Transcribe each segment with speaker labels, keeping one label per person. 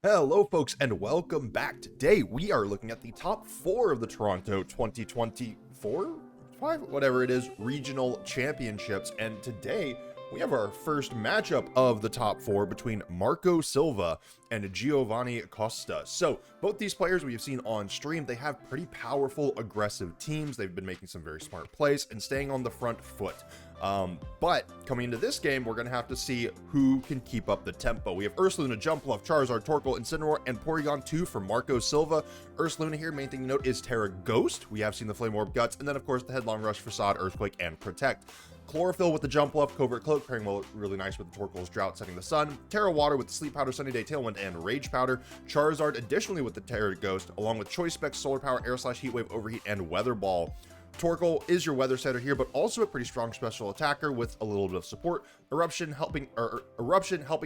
Speaker 1: Hello folks and welcome back. Today we are looking at the top 4 of the Toronto 2024, 5, whatever it is, regional championships, and today we have our first matchup of the top 4 between Marco Silva and Giovanni Costa. So both these players we have seen on stream, they have pretty powerful, aggressive teams. They've been making some very smart plays and staying on the front foot. But coming into this game, we're going to have to see who can keep up the tempo. We have Ursaluna, Jumpluff, Charizard, Torkoal, Incineroar, and Porygon 2 for Marco Silva. Ursaluna here, main thing to note is Terra Ghost. We have seen the Flame Orb Guts, and then of course the Headlong Rush, Facade, Earthquake, and Protect. Chlorophyll with the Jumpluff, Covert Cloak, pairing well really nice with the Torkoal's Drought, Setting the Sun. Terra Water with the Sleep Powder, Sunny Day, Tailwind, and Rage Powder. Charizard additionally with the Terra Ghost, along with Choice Specs, Solar Power, Air Slash, Heat Wave, Overheat, and Weather Ball. Torkoal is your weather setter here, but also a pretty strong special attacker with a little bit of support. Eruption, Helping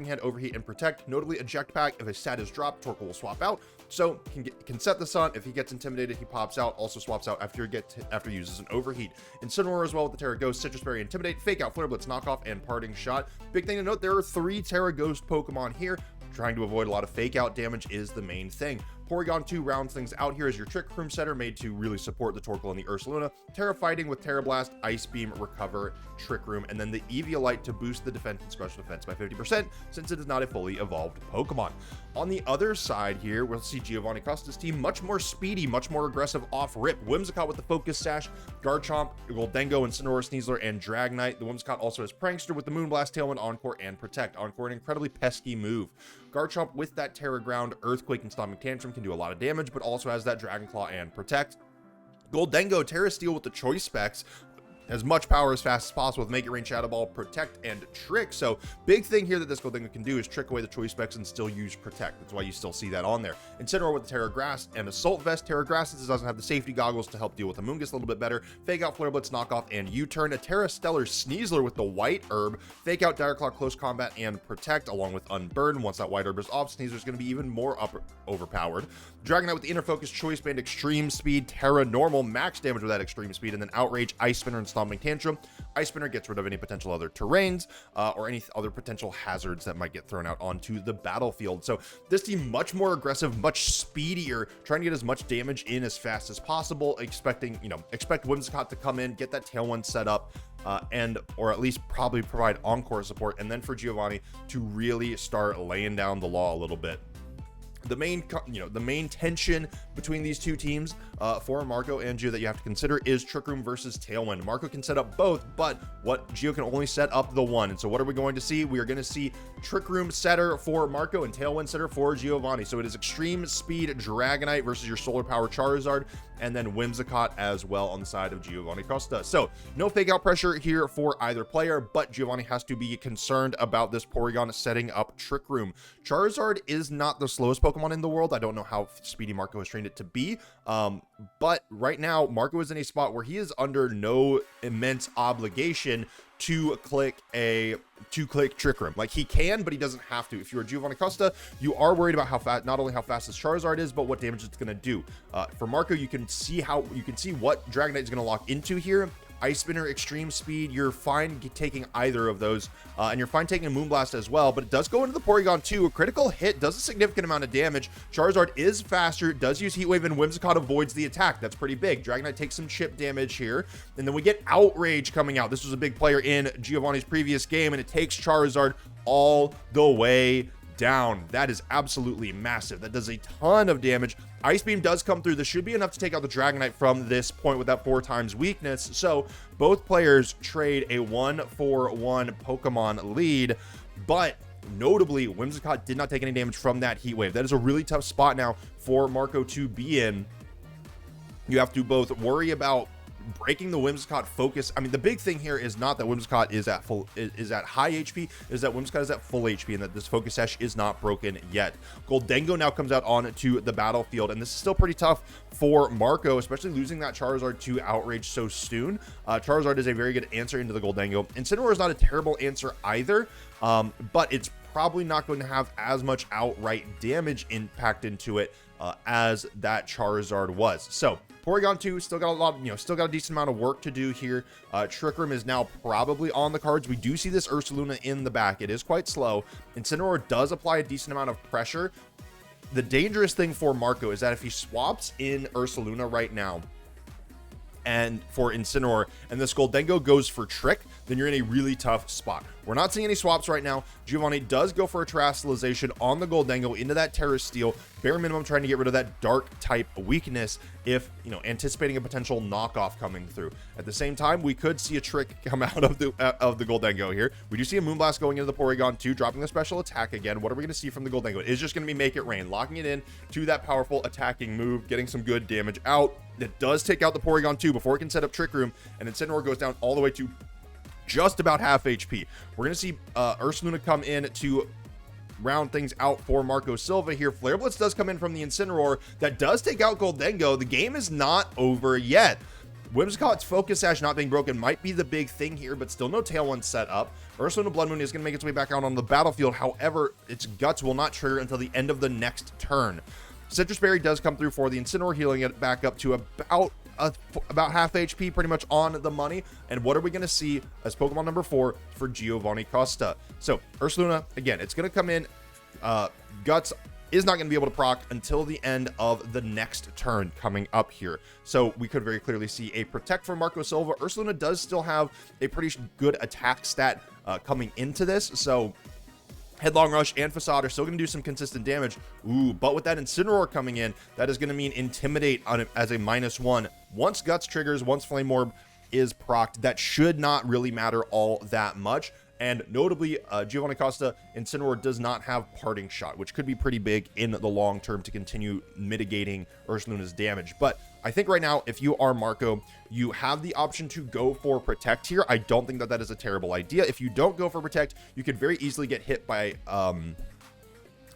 Speaker 1: Hand, Overheat, and Protect. Notably, Eject Pack. If a stat is dropped, Torkoal will swap out. So can set the sun. If he gets intimidated, he pops out. Also swaps out after he uses an Overheat. Incineroar as well with the Terra Ghost, Citrus Berry, Intimidate, Fake Out, Flare Blitz, Knockoff, and Parting Shot. Big thing to note: there are 3 Terra Ghost Pokemon here. Trying to avoid a lot of fake out damage is the main thing. Porygon 2 rounds things out here as your Trick Room setter, made to really support the Torkoal and the Ursaluna. Terra Fighting with Terra Blast, Ice Beam, Recover, Trick Room, and then the Eviolite to boost the defense and special defense by 50% since it is not a fully evolved Pokemon. On the other side here, we'll see Giovanni Costa's team much more speedy, much more aggressive off rip. Whimsicott with the Focus Sash, Garchomp, Goldengo, Incineroar, Sneasler, and Dragonite. The Whimsicott also has Prankster with the Moonblast, Tailwind, Encore, and Protect. Encore, an incredibly pesky move. Garchomp with that Terra Ground, Earthquake, and Stomping Tantrum can do a lot of damage, but also has that Dragon Claw and Protect. Goldengo, Terra Steel with the Choice Specs, as much power as fast as possible with Make It Rain, Shadow Ball, Protect, and Trick. So big thing here that this Goldengo can do is trick away the Choice Specs and still use Protect. That's why you still see that on there. Incineroar with the Terra Grass and Assault Vest. Terra Grass doesn't have the safety goggles to help deal with Amoonguss a little bit better. Fake Out, Flare Blitz, Knockoff, and U-Turn. A Terra Stellar Sneasler with the White Herb. Fake Out, Dire Claw, Close Combat, and Protect, along with Unburn. Once that White Herb is off, Sneasler is going to be even more overpowered. Dragonite with the Inner Focus, Choice Band, Extreme Speed, Terra Normal, max damage with that Extreme Speed, and then Outrage, Ice Spinner, and Stomping Tantrum. Ice Spinner gets rid of any potential other terrains or any other potential hazards that might get thrown out onto the battlefield. So this team much more aggressive, much speedier, trying to get as much damage in as fast as possible, expect Whimsicott to come in, get that Tailwind set up, or at least probably provide Encore support, and then for Giovanni to really start laying down the law a little bit. The main tension between these two teams for Marco and Gio that you have to consider is Trick Room versus Tailwind. Marco can set up both, but Gio can only set up the one. And so what are we going to see? We are going to see Trick Room setter for Marco and Tailwind setter for Giovanni. So it is Extreme Speed Dragonite versus your Solar Power Charizard, and then Whimsicott as well on the side of Giovanni Costa. So no fake out pressure here for either player, but Giovanni has to be concerned about this Porygon setting up Trick Room. Charizard is not the slowest Pokemon in the world. I don't know how speedy Marco has trained it to be, but right now Marco is in a spot where he is under no immense obligation to click Trick Room. Like, he can, but he doesn't have to. If you're Giovanni Costa, you are worried about how fast, not only how fast his Charizard is, but what damage it's going to do. For Marco, you can see what Dragonite is going to lock into here. Ice Spinner, Extreme Speed, you're fine taking either of those, and you're fine taking a Moonblast as well, but it does go into the Porygon 2. A critical hit does a significant amount of damage. Charizard is faster, does use Heat Wave, and Whimsicott avoids the attack. That's pretty big. Dragonite takes some chip damage here, and then we get Outrage coming out. This was a big player in Giovanni's previous game, and it takes Charizard all the way down. That is absolutely massive. That does a ton of damage. Ice Beam does come through. This should be enough to take out the Dragonite from this point with that 4 times weakness. So both players trade a 1-for-1 Pokemon lead, but notably Whimsicott did not take any damage from that Heat Wave. That is a really tough spot now for Marco to be in. You have to both worry about breaking the Whimsicott focus. I mean, the big thing here is not that Whimsicott is at high HP, is that Whimsicott is at full HP, and that this Focus Sash is not broken yet. Goldengo now comes out onto the battlefield, and this is still pretty tough for Marco, especially losing that Charizard to Outrage so soon. Charizard is a very good answer into the Goldengo. Incineroar is not a terrible answer either, but it's probably not going to have as much outright damage impact into it as that Charizard was. So Porygon 2 still got a lot, still got a decent amount of work to do here. Trick Room is now probably on the cards. We do see this Ursaluna in the back. It is quite slow. Incineroar does apply a decent amount of pressure. the dangerous thing for Marco is that if he swaps in Ursaluna right now and for Incineroar, and this Goldengo goes for Trick, then you're in a really tough spot. We're not seeing any swaps right now. Giovanni does go for a Terastallization on the Goldengo into that Terra Steel, bare minimum trying to get rid of that Dark type weakness if, you know, anticipating a potential knockoff coming through. At the same time, we could see a Trick come out of the Goldengo here. We do see a Moonblast going into the Porygon 2, dropping the special attack again. What are we going to see from the Goldengo? It is just going to be Make It Rain, locking it in to that powerful attacking move, getting some good damage out. That does take out the Porygon 2 before it can set up Trick Room, and Incineroar goes down all the way to just about half HP. We're going to see Ursaluna come in to round things out for Marco Silva here. Flare Blitz does come in from the Incineroar. That does take out Goldengo. The game is not over yet. Whimsicott's Focus Sash not being broken might be the big thing here, but still no Tailwind set up. Ursaluna Blood Moon is going to make its way back out on the battlefield. However, its Guts will not trigger until the end of the next turn. Citrus Berry does come through for the Incineroar, healing it back up to about half HP, pretty much on the money. And what are we going to see as Pokemon number 4 for Giovanni Costa? So Ursaluna, again, it's going to come in. Guts is not going to be able to proc until the end of the next turn coming up here. So we could very clearly see a Protect from Marco Silva. Ursaluna does still have a pretty good attack stat coming into this. So Headlong Rush and Facade are still going to do some consistent damage. Ooh, but with that Incineroar coming in, that is going to mean Intimidate on it as a -1. Once Guts triggers, once Flame Orb is procced, that should not really matter all that much. And notably, Giovanni Costa, Incineroar does not have Parting Shot, which could be pretty big in the long term to continue mitigating Ursaluna's damage. But I think right now, if you are Marco, you have the option to go for Protect here. I don't think that that is a terrible idea. If you don't go for Protect, you could very easily get hit by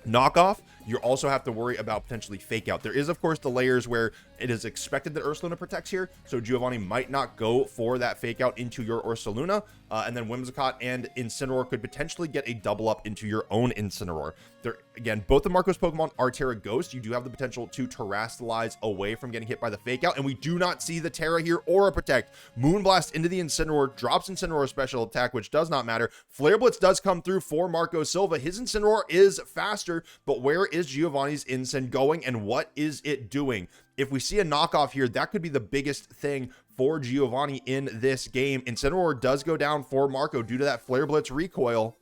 Speaker 1: Knockoff. You also have to worry about potentially Fake Out. There is, of course, the layers where it is expected that Ursaluna protects here, so Giovanni might not go for that Fake Out into your Ursaluna, and then Whimsicott and Incineroar could potentially get a double up into your own Incineroar. There, again, both of Marco's Pokemon are Terra Ghost. You do have the potential to Terastallize away from getting hit by the Fake Out, and we do not see the Terra here or a Protect. Moonblast into the Incineroar, drops Incineroar's special attack, which does not matter. Flare Blitz does come through for Marco Silva. His Incineroar is faster, but where is Giovanni's Incin going, and what is it doing? If we see a knockoff here, that could be the biggest thing for Giovanni in this game. Incineroar does go down for Marco due to that Flare Blitz recoil.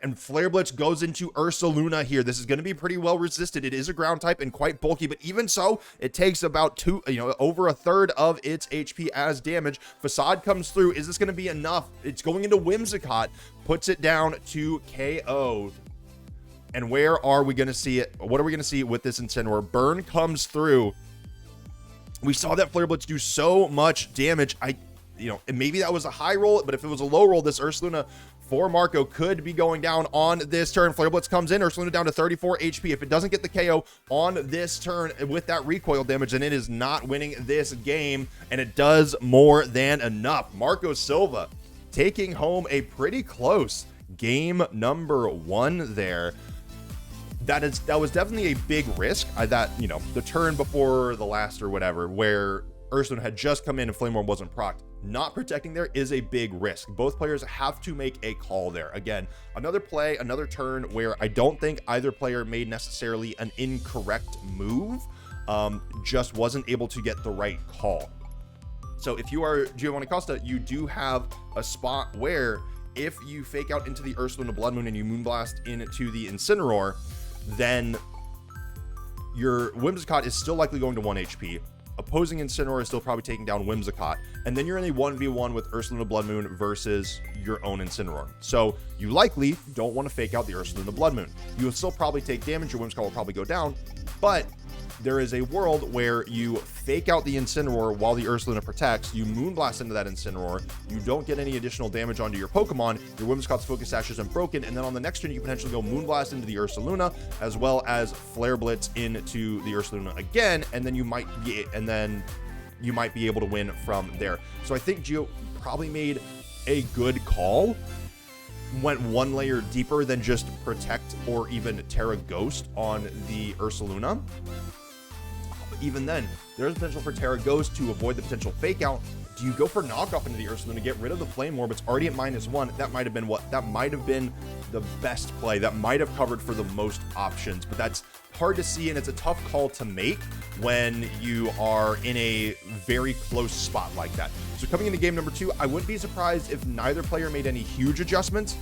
Speaker 1: And Flare Blitz goes into Ursaluna here. This is going to be pretty well resisted. It is a ground type and quite bulky, but even so, it takes about over a third of its HP as damage. Facade comes through. Is this going to be enough? It's going into Whimsicott, puts it down to KO. And where are we going to see it? What are we going to see with this Incineroar? Burn comes through. We saw that Flare Blitz do so much damage. And maybe that was a high roll, but if it was a low roll, this Ursaluna for Marco could be going down on this turn. Flare Blitz comes in, Ursaluna down to 34 HP. If it doesn't get the KO on this turn with that recoil damage, then it is not winning this game, and it does more than enough. Marco Silva taking home a pretty close game number 1 there. That was definitely a big risk. The turn before the last or whatever, where Ursaluna had just come in and Flame Orb wasn't procced. Not protecting there is a big risk. Both players have to make a call there. Again, another play, another turn where I don't think either player made necessarily an incorrect move, just wasn't able to get the right call. So if you are Giovanni Costa, you do have a spot where if you Fake Out into the Ursaluna Blood Moon and you Moonblast into the Incineroar, then your Whimsicott is still likely going to 1 HP. Opposing Incineroar is still probably taking down Whimsicott, and then you're in a 1v1 with Ursaluna Blood Moon versus your own Incineroar. So you likely don't want to Fake Out the Ursaluna Blood Moon. You will still probably take damage, your Whimsicott will probably go down, but there is a world where you Fake Out the Incineroar while the Ursaluna protects, you Moonblast into that Incineroar, you don't get any additional damage onto your Pokemon, your Whimsicott's Focus Sash isn't broken, and then on the next turn you potentially go Moonblast into the Ursaluna, as well as Flare Blitz into the Ursaluna again, and then you might be able to win from there. So I think Gio probably made a good call, went one layer deeper than just Protect or even Terra Ghost on the Ursaluna. Even then, there's potential for Terra Ghost to avoid the potential Fake Out, Do you go for knockoff into the Ursaluna to get rid of the Flame Orb? It's already at -1. That might have been what? That might have been the best play. That might have covered for the most options, but that's hard to see, and it's a tough call to make when you are in a very close spot like that. So coming into game number 2, I wouldn't be surprised if neither player made any huge adjustments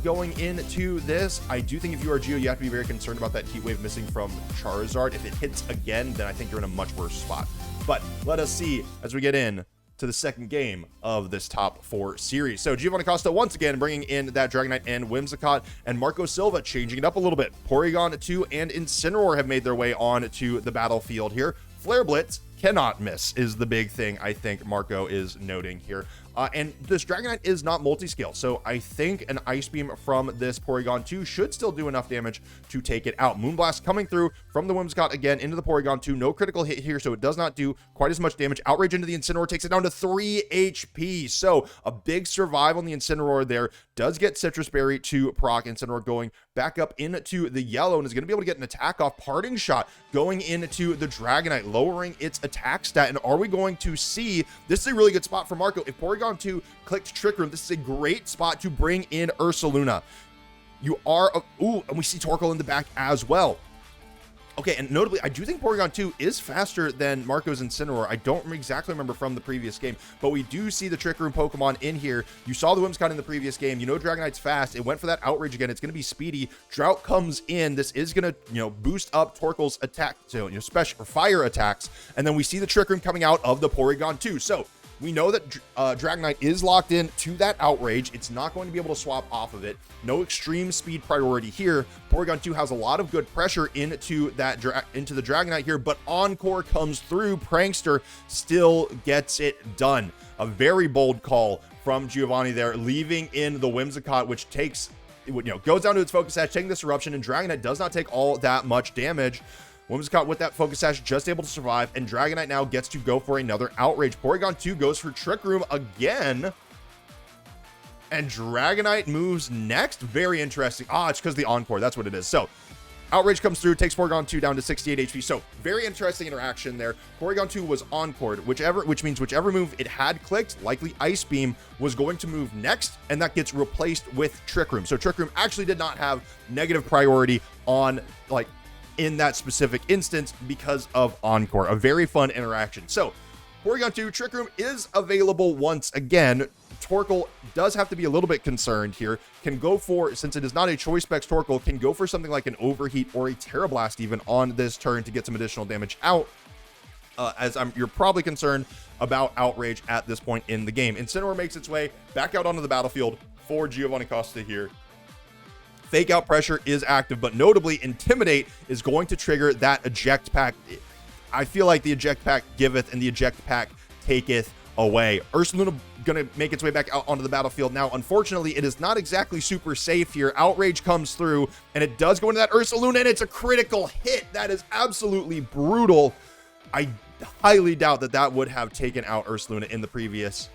Speaker 1: going into this. I do think if you are Geo, you have to be very concerned about that Heat Wave missing from Charizard. If it hits again, then I think you're in a much worse spot. But let us see as we get in to the second game of this top 4 series. So Giovanni Costa once again bringing in that Dragonite and Whimsicott, and Marco Silva changing it up a little bit. Porygon 2 and Incineroar have made their way on to the battlefield here. Flare Blitz cannot miss is the big thing I think Marco is noting here. And this Dragonite is not multi-scale, so I think an Ice Beam from this Porygon 2 should still do enough damage to take it out. Moonblast coming through from the Whimsicott again into the Porygon 2. No critical hit here, so it does not do quite as much damage. Outrage into the Incineroar takes it down to 3 HP. So a big survive on the Incineroar there. Does get Citrus Berry to proc. Incineroar going back up into the yellow and is going to be able to get an attack off. Parting Shot going into the Dragonite, lowering its attack stat. And are we going to see, this is a really good spot for Marco. If Porygon 2 clicked Trick Room, this is a great spot to bring in Ursaluna. You are, ooh, and we see Torkoal in the back as well. Okay, and notably, I do think Porygon 2 is faster than Marco's Incineroar. I don't exactly remember from the previous game, but we do see the Trick Room Pokemon in here. You saw the Whimsicott in the previous game. You know Dragonite's fast. It went for that Outrage again. It's going to be speedy. Drought comes in. This is going to, boost up Torkoal's attack, so, special fire attacks. And then we see the Trick Room coming out of the Porygon 2. So we know that Dragonite is locked in to that Outrage. It's not going to be able to swap off of it. No extreme speed priority here. Porygon 2 has a lot of good pressure into that into the Dragonite here, but Encore comes through. Prankster still gets it done. A very bold call from Giovanni there, leaving in the Whimsicott, which takes, goes down to its Focus Sash, taking this Eruption, and Dragonite does not take all that much damage. Whimsicott with that Focus Sash just able to survive, and Dragonite now gets to go for another Outrage. Porygon 2 goes for Trick Room again, and Dragonite moves next. Very interesting. It's because the Encore. That's what it is. So Outrage comes through, takes Porygon 2 down to 68 HP. So very interesting interaction there. Porygon 2 was Encored, which means whichever move it had clicked, likely Ice Beam, was going to move next, and that gets replaced with Trick Room. So Trick Room actually did not have negative priority on, in that specific instance because of Encore. A very fun interaction. So Porygon 2 Trick Room is available once again. Torkoal does have to be a little bit concerned here. Can go for, since it is not a Choice Specs Torkoal, can go for something like an Overheat or a Terra Blast even on this turn to get some additional damage out. You're probably concerned about Outrage at this point in the game. Incineroar makes its way back out onto the battlefield for Giovanni Costa here. Fake Out Pressure is active, but notably Intimidate is going to trigger that Eject Pack. I feel like the Eject Pack giveth and the Eject Pack taketh away. Ursaluna gonna make its way back out onto the battlefield now. Unfortunately, it is not exactly super safe here. Outrage comes through, and it does go into that Ursaluna, and it's a critical hit. That is absolutely brutal. I highly doubt that would have taken out Ursaluna in the previous,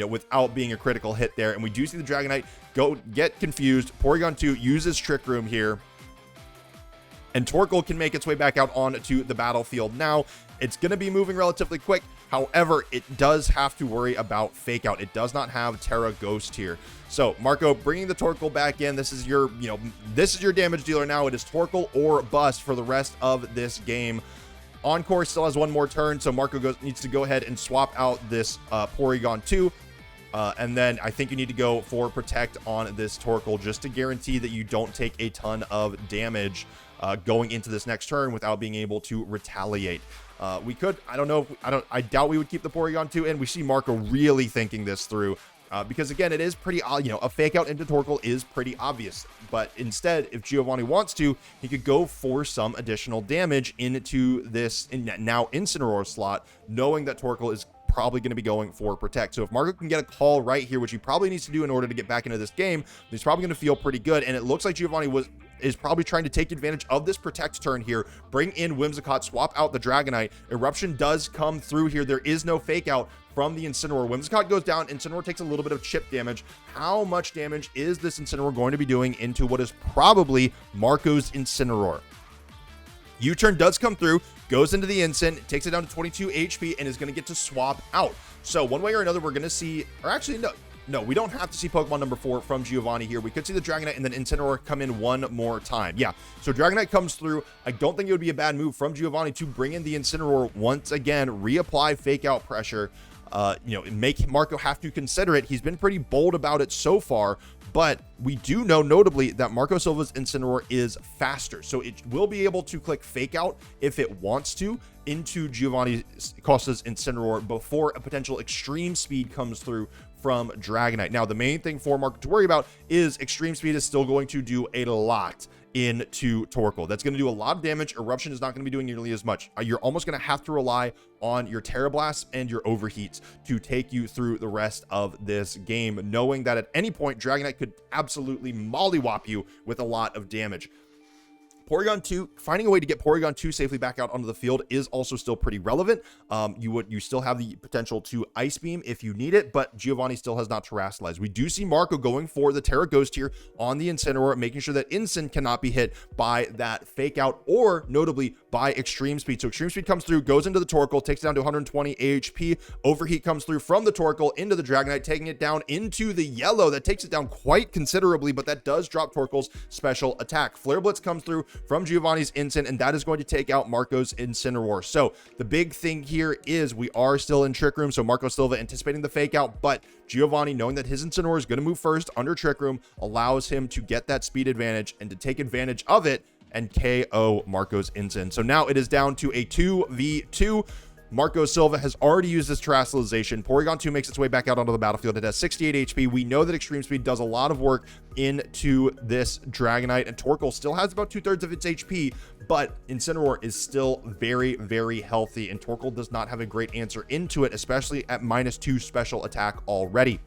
Speaker 1: without being a critical hit there. And we do see the Dragonite get confused. Porygon 2 uses Trick Room here, and Torkoal can make its way back out onto the battlefield now. It's going to be moving relatively quick. However, it does have to worry about Fake Out. It does not have Terra Ghost here. So Marco bringing the Torkoal back in. This is your, this is your damage dealer now. It is Torkoal or bust for the rest of this game. Encore still has one more turn, so Marco needs to go ahead and swap out this Porygon 2. And then I think you need to go for Protect on this Torkoal just to guarantee that you don't take a ton of damage going into this next turn without being able to retaliate. We could, I doubt we would keep the Porygon 2 in. We see Marco really thinking this through. Because again, it is pretty, a Fake Out into Torkoal is pretty obvious. But instead, if Giovanni wants to, he could go for some additional damage into this now Incineroar slot, knowing that Torkoal is probably going to be going for Protect. So if Marco can get a call right here, which he probably needs to do in order to get back into this game, he's probably going to feel pretty good. And it looks like Giovanni is probably trying to take advantage of this Protect turn here, bring in Whimsicott, swap out the Dragonite. Eruption does come through here. There is no Fake Out from the Incineroar. Whimsicott goes down. Incineroar takes a little bit of chip damage. How much damage is this Incineroar going to be doing into what is probably Marco's Incineroar? U-turn does come through. goes into the instant, takes it down to 22 HP, and is going to get to swap out. So one way or another, we're going to see, or actually, no, we don't have to see Pokemon number 4 from Giovanni here. We could see the Dragonite and then Incineroar come in one more time. Yeah, so Dragonite comes through. I don't think it would be a bad move from Giovanni to bring in the Incineroar once again, reapply fake out pressure, make Marco have to consider it. He's been pretty bold about it so far, but we do know notably that Marco Silva's Incineroar is faster, so it will be able to click fake out if it wants to into Giovanni Costa's Incineroar before a potential extreme speed comes through from Dragonite. Now, the main thing for Marco to worry about is extreme speed is still going to do a lot into Torkoal. That's going to do a lot of damage. Eruption is not going to be doing nearly as much. You're almost going to have to rely on your Terra Blasts and your Overheats to take you through the rest of this game, knowing that at any point, Dragonite could absolutely mollywop you with a lot of damage. Porygon 2, finding a way to get Porygon 2 safely back out onto the field is also still pretty relevant. You still have the potential to Ice Beam if you need it, but Giovanni still has not terrestrialized. We do see Marco going for the Terra Ghost here on the Incineroar, making sure that Incin cannot be hit by that fake out or notably by Extreme Speed. So Extreme Speed comes through, goes into the Torkoal, takes it down to 120 HP. Overheat comes through from the Torkoal into the Dragonite, taking it down into the yellow. That takes it down quite considerably, but that does drop Torkoal's special attack. Flare Blitz comes through from Giovanni's Incin, and that is going to take out Marco's Incineroar. So the big thing here is we are still in Trick Room, so Marco Silva anticipating the fake out, but Giovanni, knowing that his Incineroar is going to move first under Trick Room, allows him to get that speed advantage and to take advantage of it and KO Marco's Incin. So now it is down to a 2v2. Marco Silva has already used this terrestrialization. Porygon 2 makes its way back out onto the battlefield. It has 68 HP. We know that Extreme Speed does a lot of work into this Dragonite, and Torkoal still has about 2/3 of its HP, but Incineroar is still very, very healthy, and Torkoal does not have a great answer into it, especially at -2 special attack already.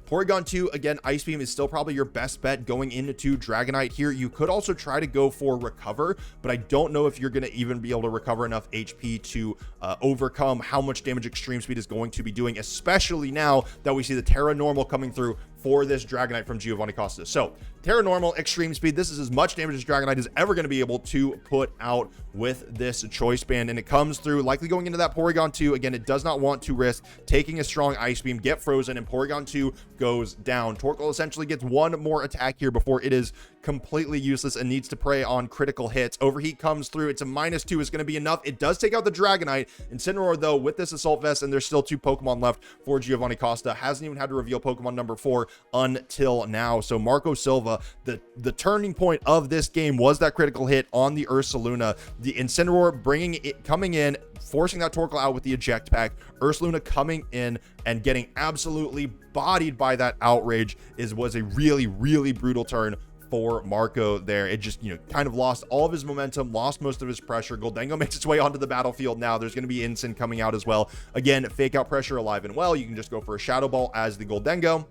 Speaker 1: Porygon 2, again, Ice Beam is still probably your best bet going into Dragonite here. You could also try to go for Recover, but I don't know if you're going to even be able to recover enough HP to overcome how much damage Extreme Speed is going to be doing, especially now that we see the Terra Normal coming through for this Dragonite from Giovanni Costa. So Terra Normal, Extreme Speed, this is as much damage as Dragonite is ever going to be able to put out with this Choice Band, and it comes through likely going into that Porygon 2. Again, it does not want to risk taking a strong Ice Beam, get frozen, and Porygon 2 goes down. Torkoal essentially gets one more attack here before it is completely useless and needs to prey on critical hits. Overheat comes through. It's a -2 is going to be enough. It does take out the Dragonite. Incineroar, though, with this Assault Vest, and there's still 2 Pokemon left for Giovanni Costa, hasn't even had to reveal Pokemon number 4 until now. So Marco Silva, the turning point of this game was that critical hit on the Ursaluna. The Incineroar coming in, forcing that Torkoal out with the eject pack. Ursaluna coming in and getting absolutely bodied by that Outrage was a really, really brutal turn for Marco there. It just, kind of lost all of his momentum, lost most of his pressure. Goldengo makes its way onto the battlefield now. There's going to be Incin coming out as well. Again, fake out pressure alive and well. You can just go for a Shadow Ball as the Goldengo.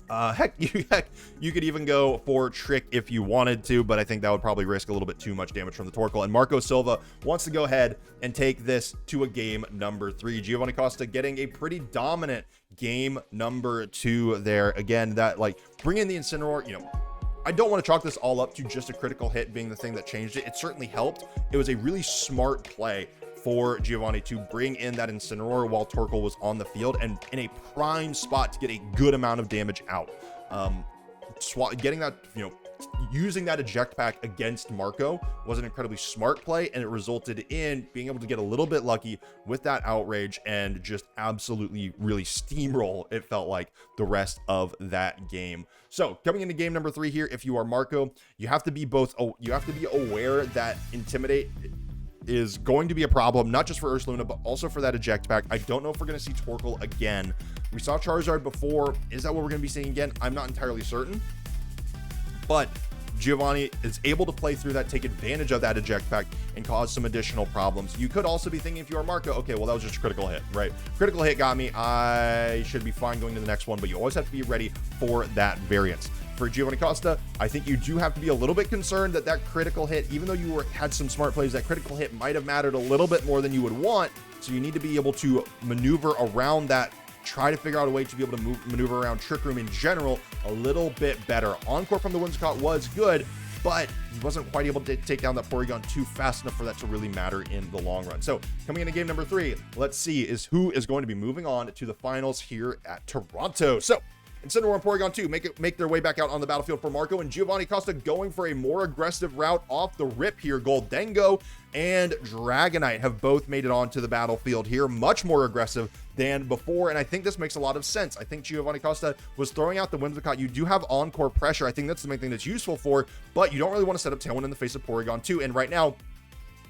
Speaker 1: Heck, you could even go for Trick if you wanted to, but I think that would probably risk a little bit too much damage from the Torkoal. And Marco Silva wants to go ahead and take this to a game number 3. Giovanni Costa getting a pretty dominant game number 2 there. Again, that bringing the Incineroar, I don't want to chalk this all up to just a critical hit being the thing that changed it. It certainly helped. It was a really smart play for Giovanni to bring in that Incineroar while Torkoal was on the field and in a prime spot to get a good amount of damage out. Getting that, using that eject pack against Marco was an incredibly smart play, and it resulted in being able to get a little bit lucky with that Outrage and just absolutely really steamroll, it felt like, the rest of that game. So coming into game number 3 here, if you are Marco, you have to be aware that Intimidate is going to be a problem, not just for Ursaluna, but also for that eject pack. I don't know if we're going to see Torkoal again. We saw Charizard before. Is that what we're going to be seeing again? I'm not entirely certain, but Giovanni is able to play through that, take advantage of that eject pack, and cause some additional problems. You could also be thinking, if you are Marco, okay, well, that was just a critical hit, right? Critical hit got me. I should be fine going to the next one, but you always have to be ready for that variance. For Giovanni Costa, I think you do have to be a little bit concerned that critical hit, even though you had some smart plays, that critical hit might have mattered a little bit more than you would want. So you need to be able to maneuver around that, try to figure out a way to be able to maneuver around Trick Room in general a little bit better. Encore from the Whimsicott was good, but he wasn't quite able to take down that Porygon 2 fast enough for that to really matter in the long run. So coming into game number 3, let's see is who is going to be moving on to the finals here at Toronto. So Incineroar and Porygon 2 make their way back out on the battlefield for Marco, and Giovanni Costa going for a more aggressive route off the rip here. Goldengo and Dragonite have both made it onto the battlefield here, much more aggressive than before, and I think this makes a lot of sense. I think Giovanni Costa was throwing out the Whimsicott. You do have encore pressure. I think that's the main thing that's useful for, but you don't really want to set up Tailwind in the face of Porygon 2, and right now,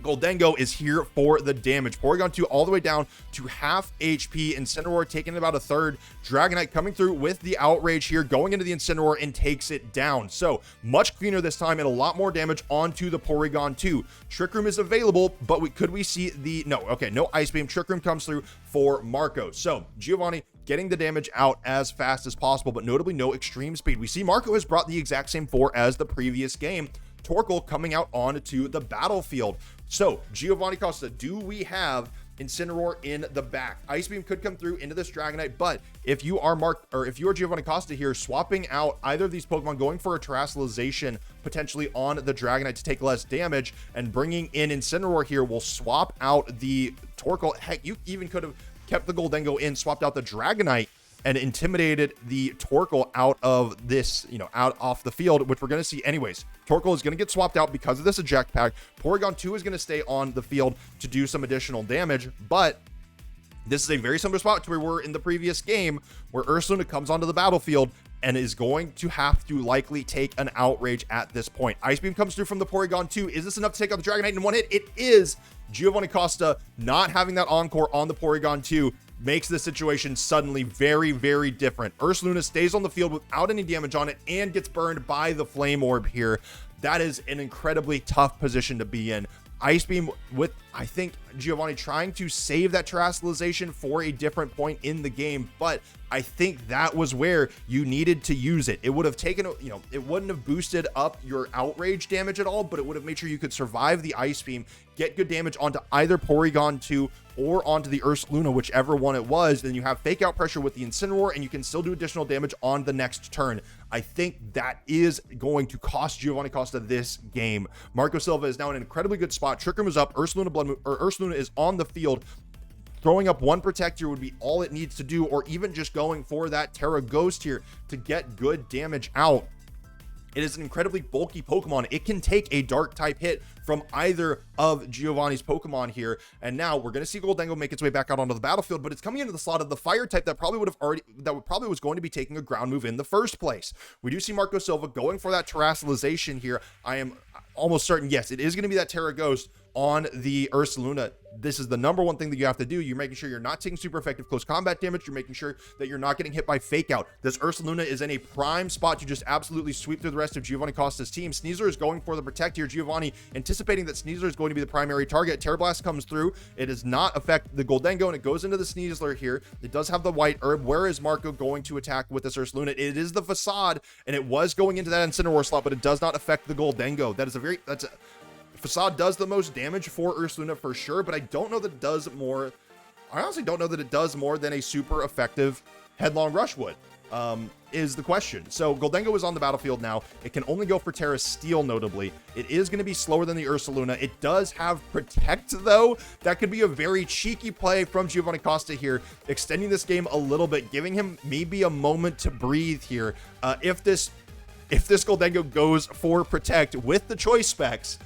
Speaker 1: Goldengo is here for the damage. Porygon 2 all the way down to half HP. Incineroar taking about a third. Dragonite coming through with the Outrage here, going into the Incineroar and takes it down. So much cleaner this time and a lot more damage onto the Porygon 2. Trick Room is available, but could we see the... No Ice Beam. Trick Room comes through for Marco. So Giovanni getting the damage out as fast as possible, but notably no extreme speed. We see Marco has brought the exact same 4 as the previous game. Torkoal coming out onto the battlefield. So Giovanni Costa, do we have Incineroar in the back? Ice Beam could come through into this Dragonite, but if you are Giovanni Costa here, swapping out either of these Pokemon, going for a Terastallization potentially on the Dragonite to take less damage, and bringing in Incineroar here will swap out the Torkoal. Heck, you even could have kept the Goldengo in, swapped out the Dragonite, and intimidated the Torkoal out of this, out off the field, which we're going to see anyways. Torkoal is going to get swapped out because of this eject pack. Porygon 2 is going to stay on the field to do some additional damage, but this is a very similar spot to where we were in the previous game, where Ursaluna comes onto the battlefield and is going to have to likely take an Outrage at this point. Ice Beam comes through from the Porygon 2. Is this enough to take out the Dragonite in one hit? It is. Giovanni Costa not having that Encore on the Porygon 2 makes the situation suddenly very, very different. Ursaluna stays on the field without any damage on it and gets burned by the Flame Orb here. That is an incredibly tough position to be in. Ice Beam with, I think, Giovanni trying to save that Terastallization for a different point in the game, but I think that was where you needed to use it. It would have taken, it wouldn't have boosted up your Outrage damage at all, but it would have made sure you could survive the Ice Beam, get good damage onto either Porygon 2 or onto the Ursaluna, whichever one it was. Then you have Fake Out Pressure with the Incineroar, and you can still do additional damage on the next turn. I think that is going to cost Giovanni Costa this game. Marco Silva is now in an incredibly good spot. Trick Room is up. Ursaluna is on the field. Throwing up one Protect here would be all it needs to do, or even just going for that Terra Ghost here to get good damage out. It is an incredibly bulky Pokemon. It can take a Dark type hit from either of Giovanni's Pokemon here. And now we're going to see Goldengo make its way back out onto the battlefield, but it's coming into the slot of the Fire type that probably was going to be taking a ground move in the first place. We do see Marco Silva going for that Terastallization here. I am almost certain, yes, it is going to be that Terra Ghost on the Ursaluna. This is the number one thing that you have to do. You're making sure you're not taking super effective close combat damage. You're making sure that you're not getting hit by Fake Out. This Ursaluna is in a prime spot to just absolutely sweep through the rest of Giovanni Costa's team. Sneasler is going for the Protect here. Giovanni anticipating that Sneasler is going to be the primary target. Terra Blast comes through. It does not affect the Goldengo, and it goes into the Sneasler here. It does have the White Herb. Where is Marco going to attack with this Ursaluna? It is the Facade, and it was going into that Incineroar slot, but it does not affect the Goldengo. Facade does the most damage for Ursaluna for sure, but I don't know that it does more. I honestly don't know that it does more than a super effective Headlong Rush would, is the question. So Goldengo is on the battlefield now. It can only go for Terra Steel, notably. It is going to be slower than the Ursaluna. It does have Protect, though. That could be a very cheeky play from Giovanni Costa here, extending this game a little bit, giving him maybe a moment to breathe here. If this Goldengo goes for Protect with the choice specs,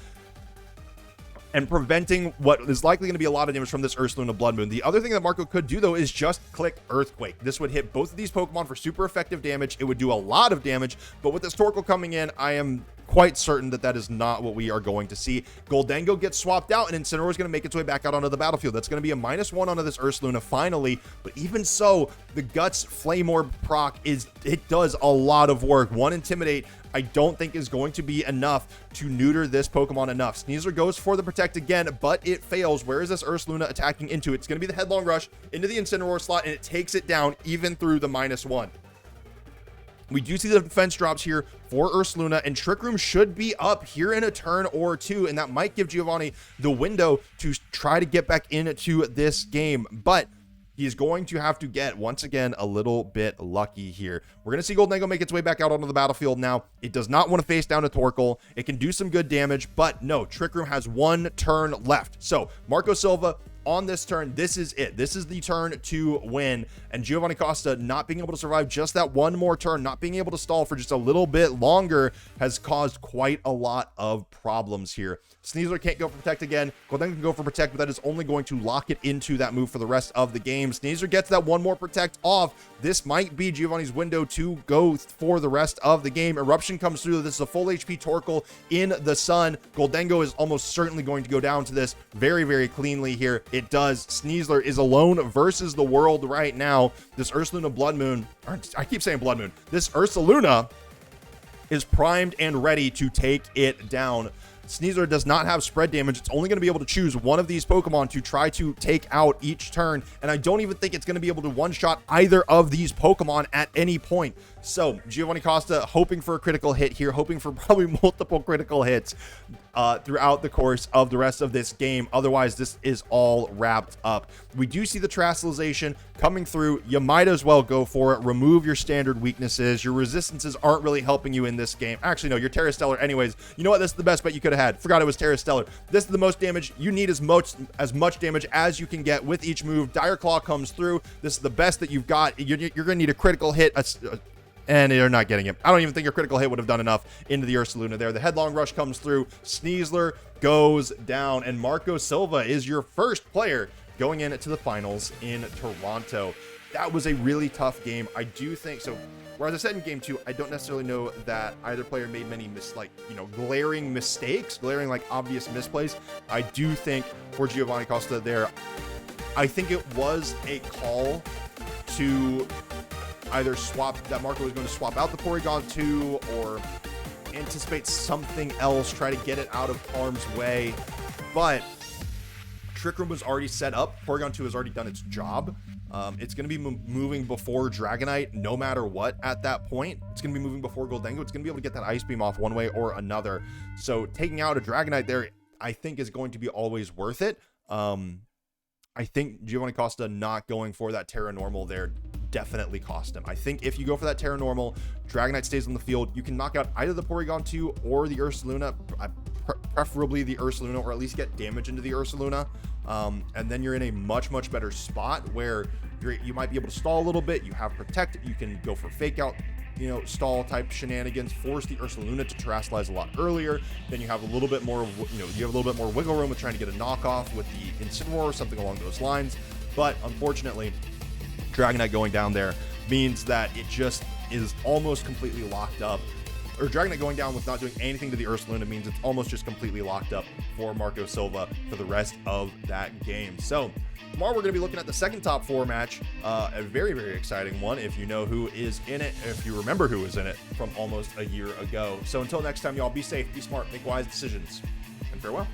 Speaker 1: and preventing what is likely going to be a lot of damage from this Ursaluna Blood Moon. The other thing that Marco could do, though, is just click Earthquake. This would hit both of these Pokemon for super effective damage. It would do a lot of damage, but with this Torkoal coming in, I am quite certain that that is not what we are going to see. Goldengo gets swapped out, and Incineroar is going to make its way back out onto the battlefield. That's going to be a -1 onto this Ursaluna finally, but even so, the Guts Flame Orb proc it does a lot of work. One Intimidate I don't think is going to be enough to neuter this Pokemon enough. Sneasler goes for the Protect again, but it fails. Where is this Ursaluna attacking into? It's going to be the Headlong Rush into the Incineroar slot, and it takes it down even through the -1. We do see the defense drops here for Ursaluna, and Trick Room should be up here in a turn or two, and that might give Giovanni the window to try to get back into this game. But he's going to have to get, once again, a little bit lucky here. We're going to see Goldengo make its way back out onto the battlefield now. It does not want to face down to Torkoal. It can do some good damage, but no, Trick Room has one turn left. So Marco Silva, on this turn, this is it. This is the turn to win. And Giovanni Costa not being able to survive just that one more turn, not being able to stall for just a little bit longer, has caused quite a lot of problems here. Sneasler can't go for Protect again. Goldengo can go for Protect, but that is only going to lock it into that move for the rest of the game. Sneasler gets that one more Protect off. This might be Giovanni's window to go for the rest of the game. Eruption comes through. This is a full HP Torkoal in the sun. Goldengo is almost certainly going to go down to this very, very cleanly here. It does. Sneasler is alone versus the world right now. This Ursaluna Blood Moon, or I keep saying Blood Moon, this Ursaluna is primed and ready to take it down. Sneasler does not have spread damage. It's only going to be able to choose one of these Pokemon to try to take out each turn. And I don't even think it's going to be able to one-shot either of these Pokemon at any point. So Giovanni Costa hoping for a critical hit here, hoping for probably multiple critical hits throughout the course of the rest of this game. Otherwise, this is all wrapped up. We do see the Terastallization coming through. You might as well go for it. Remove your standard weaknesses. Your resistances aren't really helping you in this game. Actually, no, you're Terra Stellar anyways. You know what? This is the best bet you could have had. Forgot it was Terra Stellar. This is the most damage. You need as much damage as you can get with each move. Dire Claw comes through. This is the best that you've got. You're going to need a critical hit. And you're not getting it. I don't even think your critical hit would have done enough into the Ursaluna there. The Headlong Rush comes through. Sneasler goes down. And Marco Silva is your first player going into the finals in Toronto. That was a really tough game. I do think so. Whereas I said in game 2, I don't necessarily know that either player made many glaring mistakes, like obvious misplays. I do think for Giovanni Costa there, I think it was a call to either that Marco was going to swap out the Porygon 2 or anticipate something else, try to get it out of harm's way. But Trick Room was already set up. Porygon 2 has already done its job. It's going to be moving before Dragonite no matter what at that point. It's going to be moving before Goldengo. It's going to be able to get that Ice Beam off one way or another. So taking out a Dragonite there, I think, is going to be always worth it. I think Giovanni Costa not going for that Terra Normal there definitely cost him. I think if you go for that Terra Normal, Dragonite stays on the field, you can knock out either the Porygon 2 or the Ursaluna, preferably the Ursaluna, or at least get damage into the Ursaluna. And then you're in a much, much better spot where you might be able to stall a little bit. You have Protect. You can go for Fake Out, stall type shenanigans, force the Ursaluna to Terastallize a lot earlier. Then you have a little bit more, you have a little bit more wiggle room with trying to get a knockoff with the Incineroar or something along those lines. But unfortunately, Dragonite going down there means that it just is almost completely locked up. Or Dragonite going down with not doing anything to the Ursaluna means it's almost just completely locked up for Marco Silva for the rest of that game. So tomorrow we're going to be looking at the second top 4 match, a very, very exciting one if you know who is in it, if you remember who was in it from almost a year ago. So until next time, y'all, be safe, be smart, make wise decisions, and farewell.